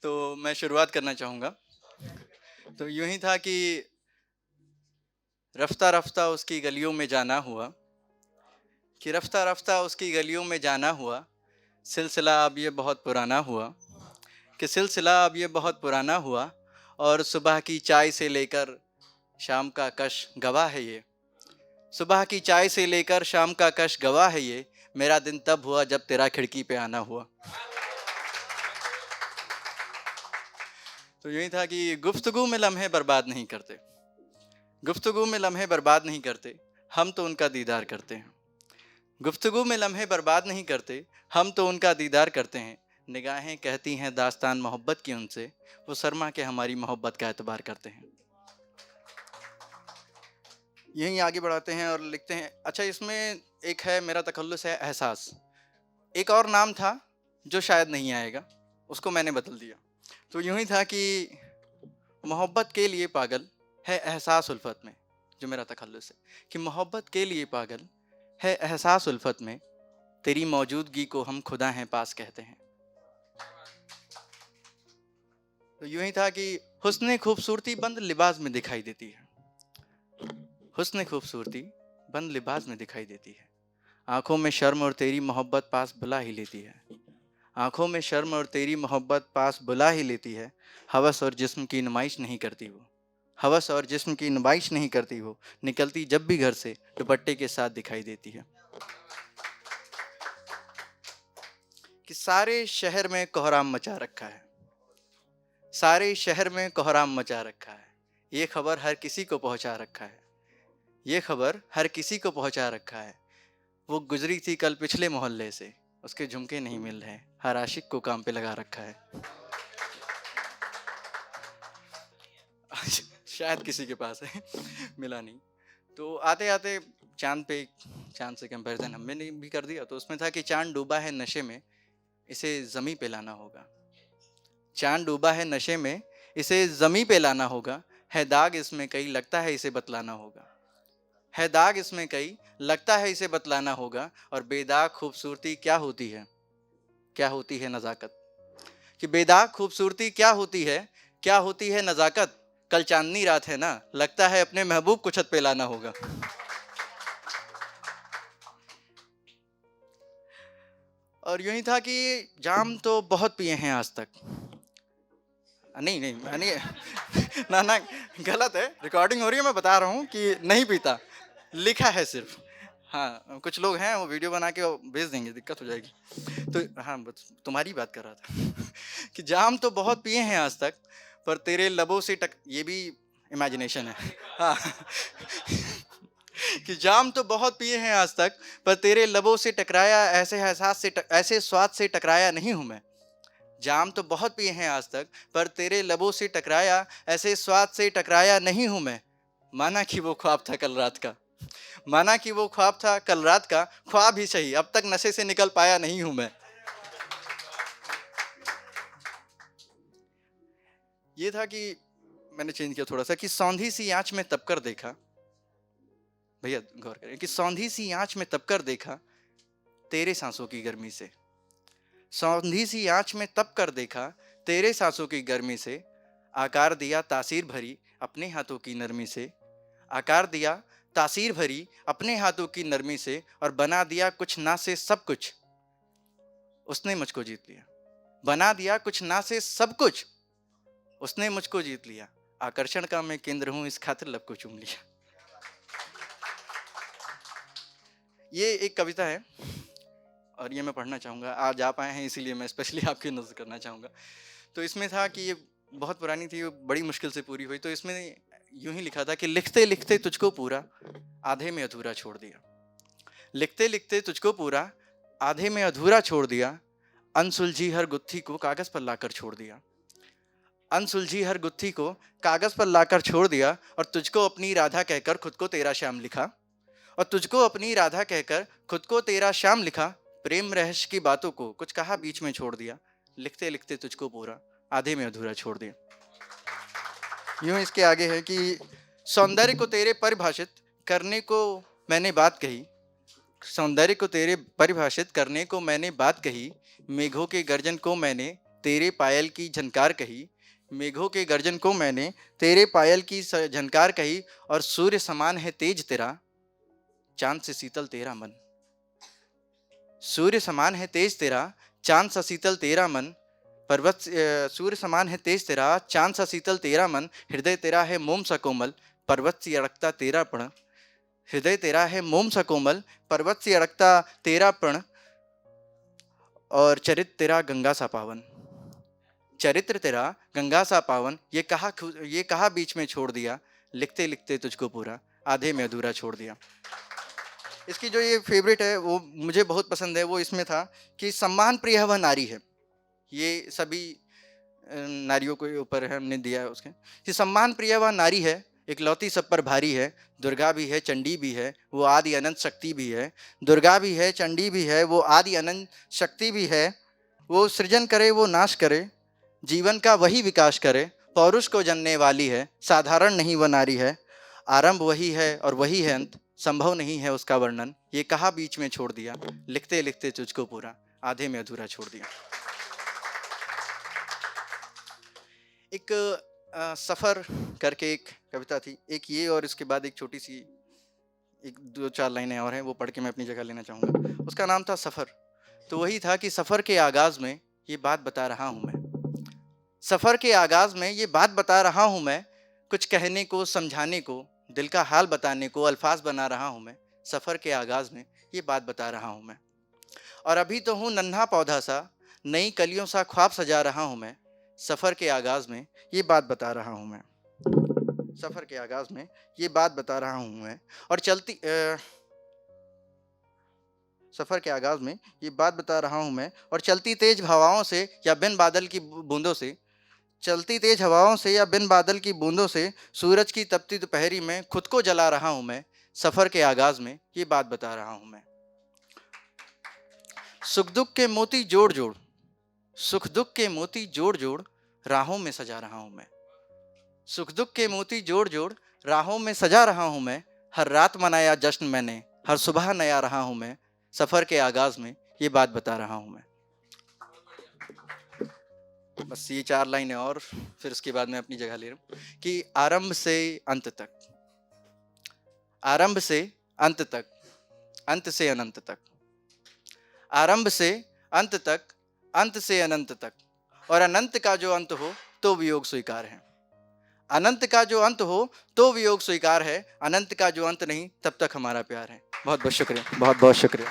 तो मैं शुरुआत करना चाहूँगा। तो यूँ ही था कि रफ्ता-रफ्ता उसकी गलियों में जाना हुआ, कि रफ्ता-रफ्ता उसकी गलियों में जाना हुआ, सिलसिला अब ये बहुत पुराना हुआ, कि सिलसिला अब ये बहुत पुराना हुआ और सुबह की चाय से लेकर शाम का कश गवाह है ये। सुबह की चाय से लेकर शाम का कश गवाह है ये, मेरा दिन तब हुआ जब तेरा खिड़की पे आना हुआ। तो यूँ ही था कि गुफ्तगू में लम्हे बर्बाद नहीं करते, गुफ्तगू में लम्हे बर्बाद नहीं करते, हम तो उनका दीदार करते हैं। गुफ्तगू में लम्हे बर्बाद नहीं करते, हम तो उनका दीदार करते हैं। निगाहें कहती हैं दास्तान मोहब्बत की उनसे, वो शर्मा के हमारी मोहब्बत का एतबार करते हैं। यहीं आगे बढ़ाते हैं और लिखते हैं। अच्छा, इसमें एक है मेरा तखल्लुस है एहसास। एक और नाम था जो शायद नहीं आएगा, उसको मैंने बदल दिया। तो यूं ही था कि मोहब्बत के लिए पागल है एहसास उल्फत में, जो मेरा तखल्लुस है कि मोहब्बत के लिए पागल है एहसास उल्फत में, तेरी मौजूदगी को हम खुदा हैं पास कहते हैं। तो यूं ही था कि हुस्न खूबसूरती बंद लिबास में दिखाई देती है, हुस्न खूबसूरती बंद लिबास में दिखाई देती है। आंखों में शर्म और तेरी मोहब्बत पास बुला ही लेती है, आंखों में शर्म और तेरी मोहब्बत पास बुला ही लेती है। हवस और जिस्म की नुमाइश नहीं करती वो, हवस और जिस्म की नुमाइश नहीं करती वो, निकलती जब भी घर से दुपट्टे के साथ दिखाई देती है। कि सारे शहर में कोहराम मचा रखा है, सारे शहर में कोहराम मचा रखा है, ये खबर हर किसी को पहुंचा रखा है, ये खबर हर किसी को पहुंचा रखा है। वो गुजरी थी कल पिछले मोहल्ले से, उसके झुमके नहीं मिल रहे, हर आशिक को काम पे लगा रखा है। शायद किसी के पास है, मिला नहीं। तो आते आते चांद पे, चांद से कंपैरिजन हमने भी कर दिया। तो उसमें था कि चांद डूबा है नशे में, इसे जमी पे लाना होगा, चांद डूबा है नशे में, इसे जमी पे लाना होगा। है दाग इसमें कई, लगता है इसे बतलाना होगा, है दाग इसमें कई, लगता है इसे बतलाना होगा। और बेदाग खूबसूरती क्या होती है, क्या होती है नजाकत, कि बेदाग खूबसूरती क्या होती है, क्या होती है नजाकत। कल चांदनी रात है ना, लगता है अपने महबूब को छत पे लाना होगा। और यूं ही था कि जाम तो बहुत पिए हैं आज तक, नहीं नहीं नहीं ना ना, गलत है, रिकॉर्डिंग हो रही है, मैं बता रहा हूँ कि नहीं पीता, लिखा है सिर्फ। हाँ, कुछ लोग हैं वो वीडियो बना के भेज देंगे, दिक्कत हो जाएगी। तो हाँ, बस तुम्हारी बात कर रहा था कि जाम तो बहुत पिए हैं आज तक, पर तेरे लबों से ये भी इमेजिनेशन है। हाँ कि जाम तो बहुत पिए हैं आज तक, पर तेरे लबों से टकराया ऐसे एहसास से ऐसे स्वाद से टकराया नहीं हूं मैं। जाम तो बहुत पिए हैं आज तक, पर तेरे लबों से टकराया ऐसे स्वाद से टकराया नहीं हूं मैं। माना कि वो ख्वाब था कल रात का, माना कि वो ख्वाब था कल रात का, ख्वाब ही सही, अब तक नशे से निकल पाया नहीं हूं मैं। ये था कि मैंने चेंज किया थोड़ा सा कि सौंधी सी आंच में तपकर देखा, भैया गौर करें, कि सौंधी सी आंच में तपकर देखा तेरे सांसों की गर्मी से, सौंधी सी आंच में तपकर देखा तेरे सांसों की गर्मी से। आकार दिया तासीर भरी अपने हाथों की नरमी से, आकार दिया तासीर भरी अपने हाथों की नरमी से, और बना दिया कुछ ना से सब कुछ, उसने मुझको जीत लिया। बना दिया कुछ ना से सब कुछ, उसने मुझको जीत लिया। आकर्षण का मैं केंद्र हूं, इस खातिर लब को चूम लिया। ये एक कविता है और ये मैं पढ़ना चाहूँगा। आज आप आए हैं इसीलिए मैं स्पेशली आपकी नज़र करना चाहूँगा। तो इसमें था कि ये बहुत पुरानी थी, बड़ी मुश्किल से पूरी हुई। तो इसमें यूं ही लिखा था कि लिखते लिखते तुझको पूरा आधे में अधूरा छोड़ दिया, लिखते लिखते तुझको पूरा आधे में अधूरा छोड़ दिया। अनसुलझी हर गुत्थी को कागज़ पर लाकर छोड़ दिया, अनसुलझी हर गुत्थी को कागज़ पर लाकर छोड़ दिया। और तुझको अपनी राधा कहकर खुद को तेरा श्याम लिखा, और तुझको अपनी राधा कहकर खुद को तेरा श्याम लिखा। प्रेम रहस्य की बातों को कुछ कहा बीच में छोड़ दिया, लिखते लिखते तुझको पूरा आधे में अधूरा छोड़ दिया। यूं इसके आगे है कि सौंदर्य को तेरे परिभाषित करने को मैंने बात कही, सौंदर्य को तेरे परिभाषित करने को मैंने बात कही। मेघों के गर्जन को मैंने तेरे पायल की झनकार कही, मेघों के गर्जन को मैंने तेरे पायल की झनकार कही, और सूर्य समान है तेज तेरा, चांद से शीतल तेरा मन। सूर्य समान है तेज तेरा, चांद सा शीतल तेरा मन, पर्वत सूर्य समान है तेज तेरा, चांद सा शीतल तेरा मन, हृदय तेरा है मोम सा कोमल, पर्वत से अड़कता तेरा प्रण। हृदय तेरा है मोम सा कोमल, पर्वत से अड़कता तेरा प्रण, और चरित्र तेरा गंगा सा पावन। चरित्र तेरा गंगा सा पावन, ये कहा बीच में छोड़ दिया, लिखते लिखते तुझको पूरा, आधे में अधूरा छोड़ दिया। इसकी जो ये फेवरेट है वो मुझे बहुत पसंद है, वो इसमें था कि सम्मान प्रिय वह नारी है। ये सभी नारियों के ऊपर है, हमने दिया है उसके कि सम्मान प्रिय वह नारी है, इकलौती सब पर भारी है, दुर्गा भी है चंडी भी है, वो आदि अनंत शक्ति भी है। दुर्गा भी है चंडी भी है, वो आदि अनंत शक्ति भी है। वो सृजन करे वो नाश करे, जीवन का वही विकास करे, पौरुष को जनने वाली है, साधारण नहीं वह नारी है। आरंभ वही है और वही है अंत, संभव नहीं है उसका वर्णन, ये कहा बीच में छोड़ दिया, लिखते लिखते तुझको पूरा, आधे में अधूरा छोड़ दिया। एक सफ़र करके एक कविता थी, एक ये, और इसके बाद एक छोटी सी एक 2-4 लाइनें और हैं, वो पढ़ के मैं अपनी जगह लेना चाहूँगा। उसका नाम था सफ़र। तो वही था कि सफ़र के आगाज़ में ये बात बता रहा हूँ मैं, सफ़र के आगाज़ में ये बात बता रहा हूँ मैं, कुछ कहने को समझाने को, दिल का हाल बताने को अल्फाज बना रहा हूँ मैं। सफ़र के आगाज़ में ये बात बता रहा हूँ मैं, और अभी तो हूँ नन्हा पौधा सा, नई कलियों सा ख्वाब सजा रहा हूँ मैं। सफ़र के आगाज़ में ये बात बता रहा हूँ मैं, सफ़र के आगाज़ में ये बात बता रहा हूँ मैं, और सफ़र के आगाज़ में ये बात बता रहा हूँ मैं, और चलती तेज हवाओं से या बिन बादल की बूंदों से, चलती तेज हवाओं से या बिन बादल की बूंदों से, सूरज की तपती दोपहरी में खुद को जला रहा हूँ मैं। सफ़र के आगाज़ में ये बात बता रहा हूँ मैं। सुख दुख के मोती जोड़ जोड़, सुख दुख के मोती जोड़ जोड़, राहों में सजा रहा हूँ मैं। सुख दुख के मोती जोड़ जोड़, राहों में सजा रहा हूँ मैं। हर रात मनाया जश्न मैंने, हर सुबह नया रहा हूँ मैं। सफ़र के आगाज़ में ये बात बता रहा हूँ मैं। बस ये 4 लाइनें, और फिर उसके बाद मैं अपनी जगह ले रहा हूँ कि आरंभ से अंत तक, आरंभ से अंत तक, अंत से अनंत तक, आरंभ से अंत तक, अंत से अनंत तक, और अनंत का जो अंत हो तो वियोग स्वीकार है। अनंत का जो अंत हो तो वियोग स्वीकार है, अनंत का जो अंत नहीं तब तक हमारा प्यार है। बहुत बहुत शुक्रिया, बहुत बहुत शुक्रिया।